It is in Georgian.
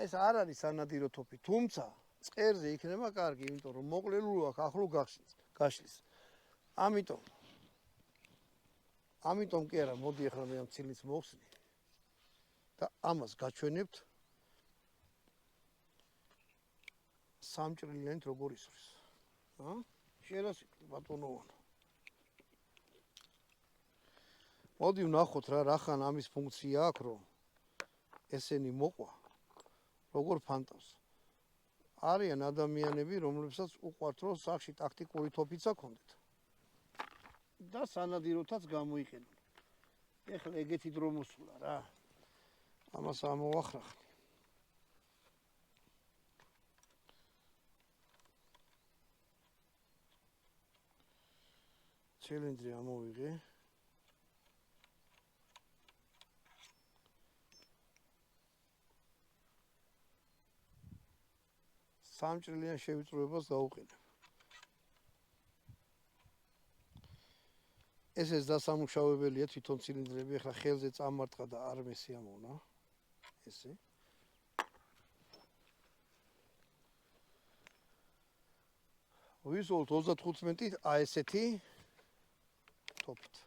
ეს არ არის სანადირო თოფი, თუმცა წყერზე იქნება კარგი, იმიტომ რომ მოკლელულო აქვს, ახლო გაშლის. ამიტომ კი არა, მოდი ახლა მე ამ ცილიც მოვხსნი და ამას გაჩვენებთ სამჭრილიანით როგორ ისვრის. შერასიკლი ბატონოვანო. მოდი ვნახოთ რახან ამის ფუნქცია აქვს, რომ ესენი მოყვა როგორ ფანტავს. არიან ადამიანები, რომლებსაც უყვართ, რომ სახში ტაქტიკური თოფიცა ქონდეთ. და სანადიროთაც გამოიყენონ. ეხლა ეგეთი დრო მოსულა რა. ამას ამოვახრახნი. ცილინდრი ამოვიღე. სამჭრილიან შევიწროებას დავუყენებ. ესეც დასამუშავებელია თვითონ ცილინდრები, ახლა ხელზე წამარტყა და არ მესიამოვნა. ესე. ვისვოლთ 35 ესეთი თოფით.